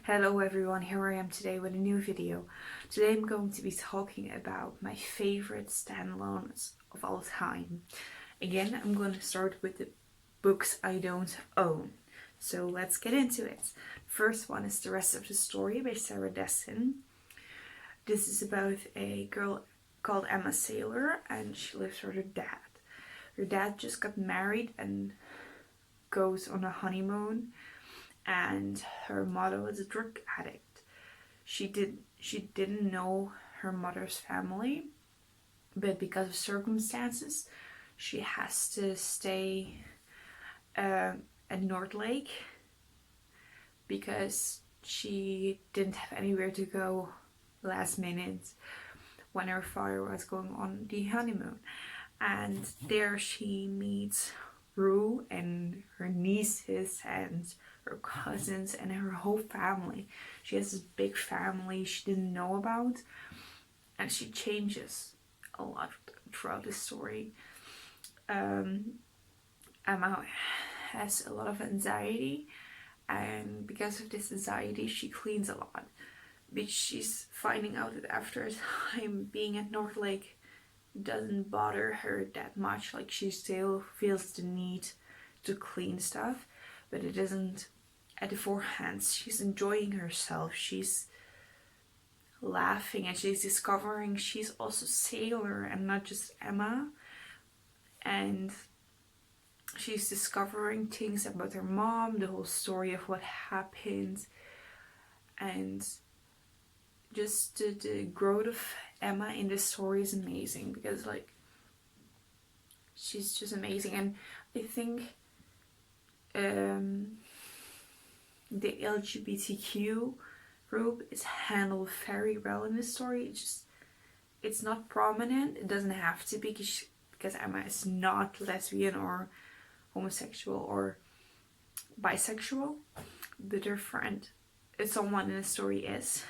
Hello everyone, here I am today with a new video. Today I'm going to be talking about my favorite standalones of all time. Again, I'm going to start with the books I don't own. So let's get into it. First one is The Rest of the Story by Sarah Dessin. This is about a girl called Emma Saylor and she lives with her dad. Her dad just got married and goes on a honeymoon, and her mother was a drug addict. She didn't know her mother's family, but because of circumstances, she has to stay at North Lake because she didn't have anywhere to go last minute when her father was going on the honeymoon. And there she meets Rue and her nieces and her cousins and her whole family. She has this big family she didn't know about, and she changes a lot throughout the story. Emma has a lot of anxiety, and because of this anxiety she cleans a lot, but she's finding out that after a time being at North Lake doesn't bother her that much. Like, she still feels the need to clean stuff, but it isn't at the forehand. She's enjoying herself, she's laughing, and she's discovering she's also Sailor and not just Emma. And she's discovering things about her mom, the whole story of what happened, and just the growth of Emma in this story is amazing, because like she's just amazing. And I think the LGBTQ group is handled very well in this story. It's not prominent, it doesn't have to be, because Emma is not lesbian or homosexual or bisexual, but her friend, someone in the story is,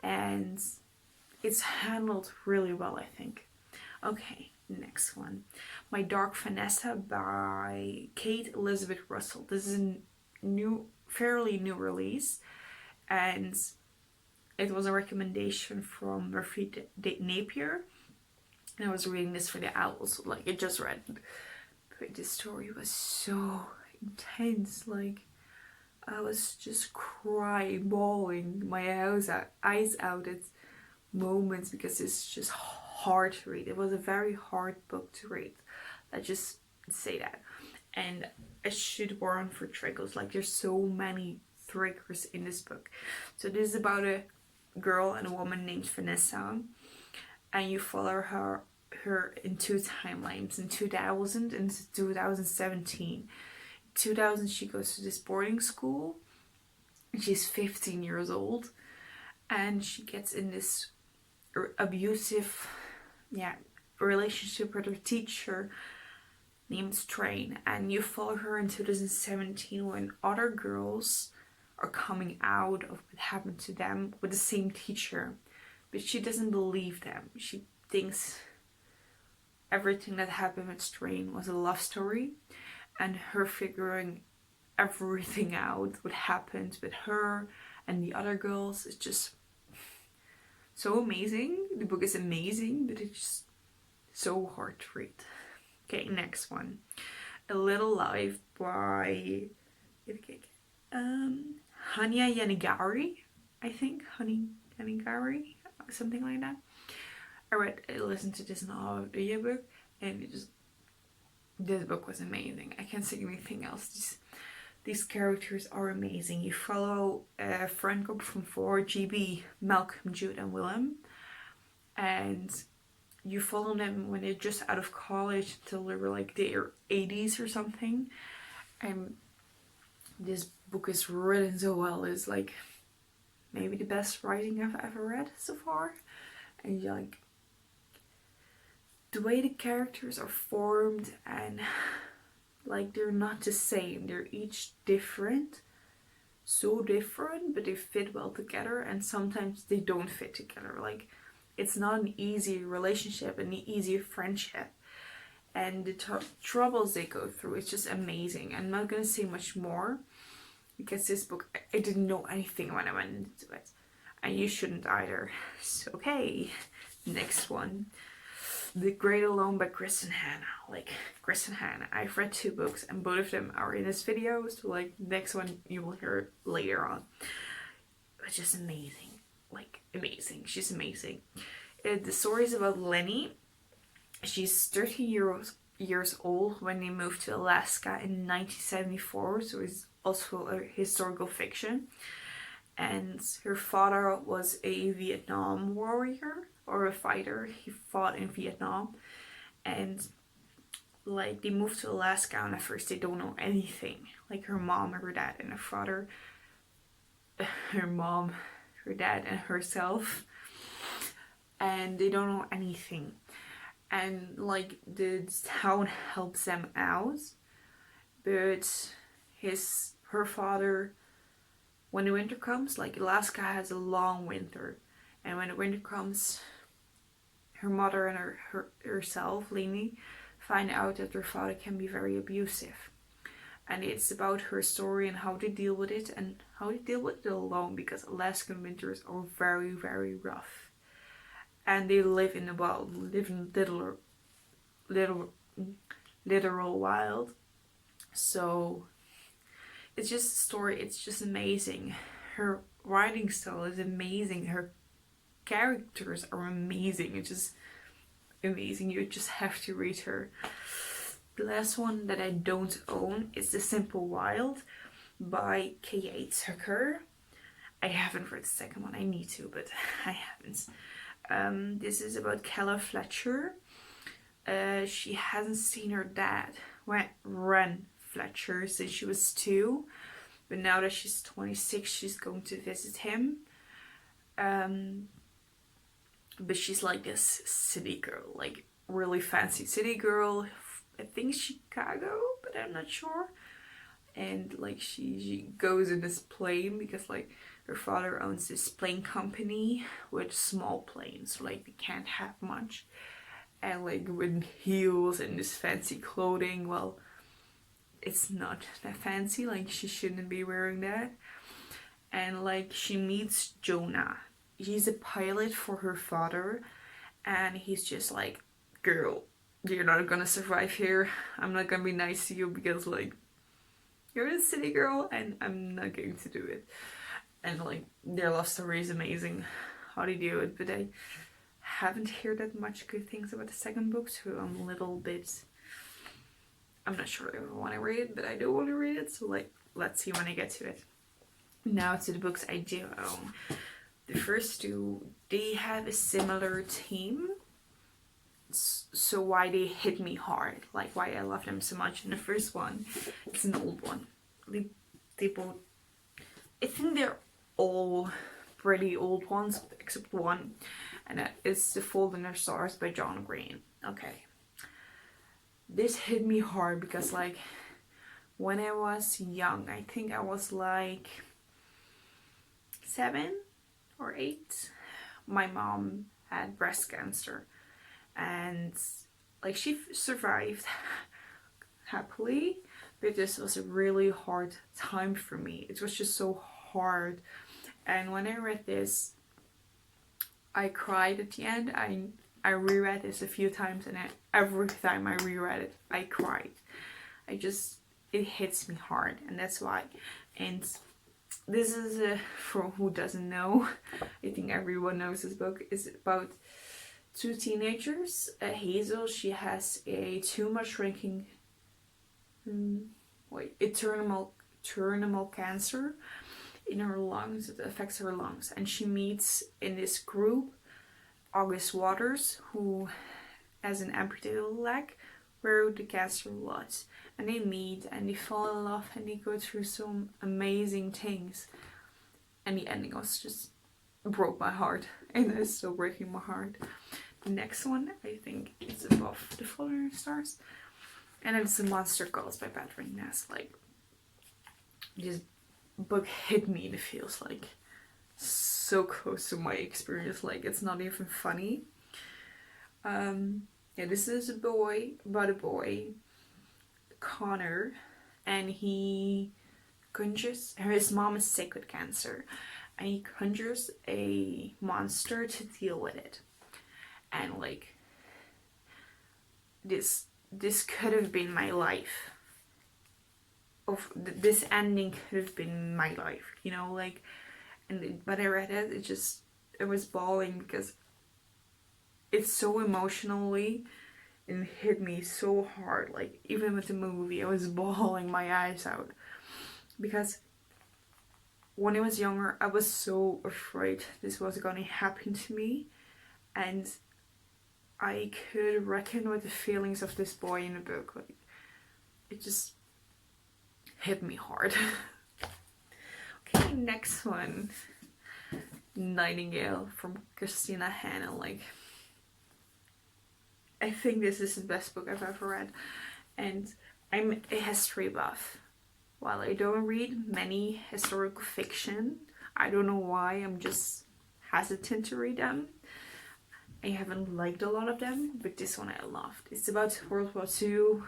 and it's handled really well, I think. Okay, next one. My Dark Vanessa by Kate Elizabeth Russell. This is a fairly new release, and it was a recommendation from Murphy Napier, and I was reading this for the owls, so like I just read, but this story was so intense. Like, I was just crying, bawling my eyes out at moments, because it's just hard to read. It was a very hard book to read. Let's just say that. And I should warn for triggers. Like, there's so many triggers in this book. So this is about a girl and a woman named Vanessa, and you follow her in two timelines, in 2000 and 2017. 2000 she goes to this boarding school, and she's 15 years old, and she gets in this abusive relationship with her teacher named Strain. And you follow her in 2017 when other girls are coming out of what happened to them with the same teacher, but she doesn't believe them. She thinks everything that happened with Strain was a love story, and her figuring everything out, what happened with her and the other girls, is just so amazing. The book is amazing, but it's just so hard to read. Okay, next one. A Little Life by Hanya Yanagari, I think. Honey Yanagari, something like that. I listened to this in audiobook, and this book was amazing. I can't say anything else. These characters are amazing. You follow a friend group from 4, GB, Malcolm, Jude and Willem, and you follow them when they're just out of college until they were like their 80s or something. And this book is written so well. It's like maybe the best writing I've ever read so far. And you're like, the way the characters are formed, and like they're not the same, they're each different, so different, but they fit well together, and sometimes they don't fit together. Like, it's not an easy relationship, an easy friendship, and the troubles they go through, it's just amazing. I'm not gonna say much more. because this book, I didn't know anything when I went into it. And you shouldn't either. So, okay, next one. The Great Alone by Chris and Hannah. Like, Chris and Hannah. I've read 2 books and both of them are in this video. So, like, next one you will hear later on. It's just amazing. Like, amazing. She's amazing. The story is about Lenny. She's 30 years old when they moved to Alaska in 1974. So it's also a historical fiction. And her father was a Vietnam warrior or a fighter. He fought in Vietnam. And like they moved to Alaska and at first they don't know anything. Like her mom, her dad and her father. Her mom, her dad and herself. And they don't know anything. And like the town helps them out. But her father, when the winter comes, like Alaska has a long winter, and when the winter comes, her mother and herself, Lainey, find out that her father can be very abusive. And it's about her story and how to deal with it and how to deal with it alone, because Alaskan winters are very, very rough. And they live in the wild, live in literal wild. So it's just a story, it's just amazing. Her writing style is amazing. Her characters are amazing. It's just amazing. You just have to read her. The last one that I don't own is The Simple Wild by K.A. Tucker. I haven't read the second one. I need to, but I haven't. This is about Kella Fletcher. She hasn't seen her dad, Ren Fletcher, since she was 2. But now that she's 26, she's going to visit him. But she's like this city girl, like really fancy city girl. I think Chicago, but I'm not sure. And like she goes in this plane because like her father owns this plane company with small planes, so like they can't have much. And like with heels and this fancy clothing, well, it's not that fancy, like she shouldn't be wearing that. And like she meets Jonah. He's a pilot for her father, and he's just like, girl, you're not gonna survive here. I'm not gonna be nice to you because like you're a city girl and I'm not going to do it. And like their love story is amazing, how they do it, but I haven't heard that much good things about the second book, so I'm a little bit, I'm not sure if I want to read it, but I do want to read it, so like let's see when I get to it. Now to the books I do own. The first 2, they have a similar theme, so why they hit me hard, like why I love them so much. And the first one, it's an old one. They both, I think they're all pretty old ones except one, and that is The Fault in Our Stars by John Green. Okay, this hit me hard because like when I was young, I think I was like 7 or 8, my mom had breast cancer, and like she survived happily, but this was a really hard time for me. It was just so hard. And when I read this, I cried at the end. I reread this a few times, and every time I reread it, I cried. It hits me hard, and that's why. And this is for who doesn't know, I think everyone knows this book, is about 2 teenagers. Hazel, she has a too much drinking, terminal cancer in her lungs. It affects her lungs, and she meets in this group August Waters, who has an amputated leg where the cancer was. And they meet and they fall in love and they go through some amazing things. And the ending was just broke my heart, and it's still breaking my heart. The next one, I think, is above The Fault in Our Stars, and it's The Monster Calls by Dark Vanessa. Like, this book hit me, and it feels like so close to my experience. Like, it's not even funny. Yeah, this is about a boy, Connor, and he conjures, his mom is sick with cancer, and he conjures a monster to deal with it. And like, this could have been my life. This ending could have been my life, you know, like. And when I read it, I was bawling because it's so emotionally, and hit me so hard. Like, even with the movie, I was bawling my eyes out because when I was younger, I was so afraid this was gonna happen to me, and I could reckon with the feelings of this boy in the book. Like, it just hit me hard. Okay, next one. Nightingale from Christina Hanna. Like, I think this is the best book I've ever read. And I'm a history buff. While I don't read many historical fiction, I don't know why, I'm just hesitant to read them. I haven't liked a lot of them, but this one I loved. It's about World War II,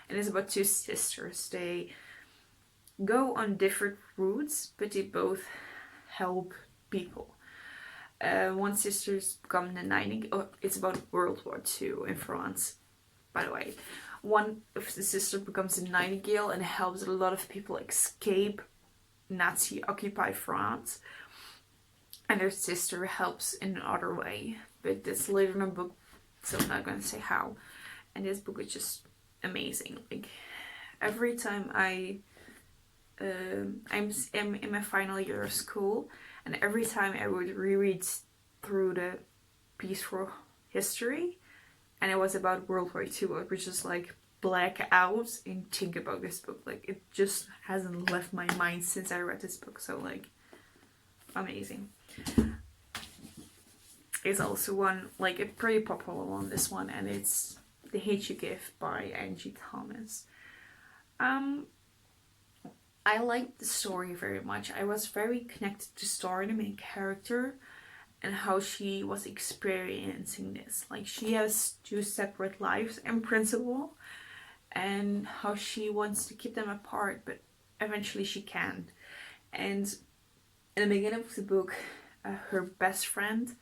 and it's about two sisters. They go on different routes, but they both help people. One sister's become the Nightingale. Oh, it's about World War II in France, by the way. One of the sisters becomes a Nightingale and helps a lot of people escape Nazi-occupied France. And her sister helps in another way, but that's later in the book, so I'm not gonna say how. And this book is just amazing. Like, every time I'm in my final year of school, and every time I would reread through the peaceful history, and it was about World War II, I would just like black out and think about this book. Like, it just hasn't left my mind since I read this book. So like, amazing. It's also one, like, a pretty popular one, this one, and it's The Hate You Give by Angie Thomas. I liked the story very much. I was very connected to Star, the main character, and how she was experiencing this. Like, she has two separate lives in principle, and how she wants to keep them apart, but eventually she can't. And in the beginning of the book, her best friend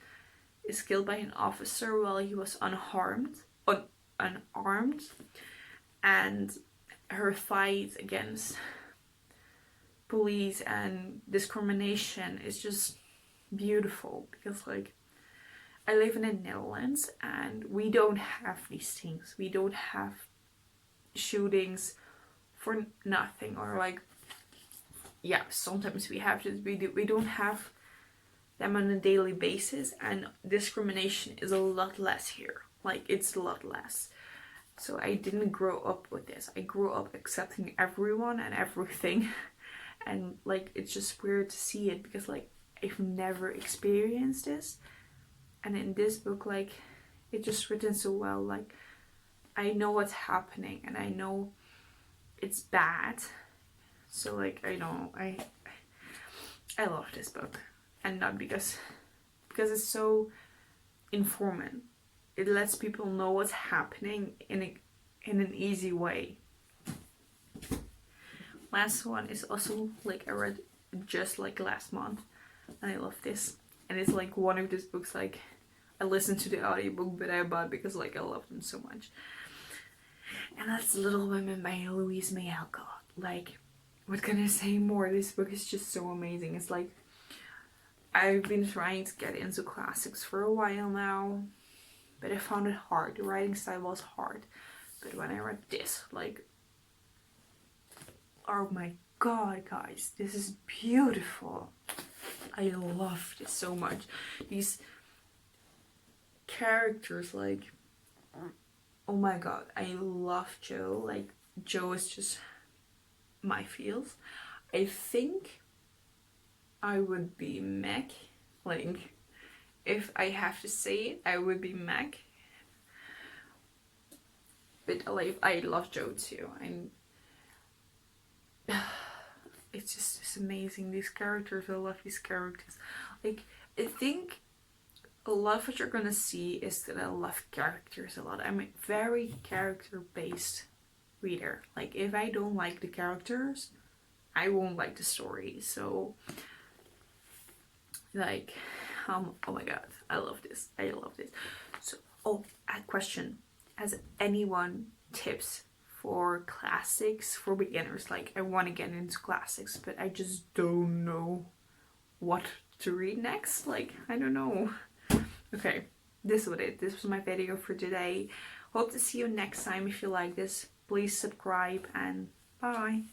is killed by an officer while he was unarmed, and her fight against police and discrimination is just beautiful, because like, I live in the Netherlands and we don't have these things. We don't have shootings for nothing, or like, yeah, sometimes we have this, we don't have them on a daily basis, and discrimination is a lot less here. Like, it's a lot less. So I didn't grow up with this. I grew up accepting everyone and everything. And like, it's just weird to see it, because like, I've never experienced this. And in this book, like, it's just written so well. Like, I know what's happening, and I know it's bad. So like, I love this book. And not because it's so informative. It lets people know what's happening in an easy way. Last one is also, like, I read just like last month, and I love this. And it's like one of these books, like, I listened to the audiobook, but I bought because like, I love them so much. And that's Little Women by Louise May Alcott. Like, what can I say more? This book is just so amazing. It's like, I've been trying to get into classics for a while now, but I found it hard. The writing style was hard. But when I read this, like, oh my god, guys, this is beautiful. I love this so much. These characters, like, oh my god, I love Jo. Like, Jo is just my feels. I think I would be Meg. Like, if I have to say it, I would be Meg. But like, I love Jo too. And it's amazing. These characters, I love these characters. Like, I think a lot of what you're gonna see is that I love characters a lot. I'm a very character-based reader. Like, if I don't like the characters, I won't like the story. So like, oh my god, I love this. I love this. So, oh, a question: has anyone tips for classics for beginners? Like, I want to get into classics, but I just don't know what to read next. Like, I don't know. Okay, this was it. This was my video for today. Hope to see you next time. If you like this, please subscribe, and bye.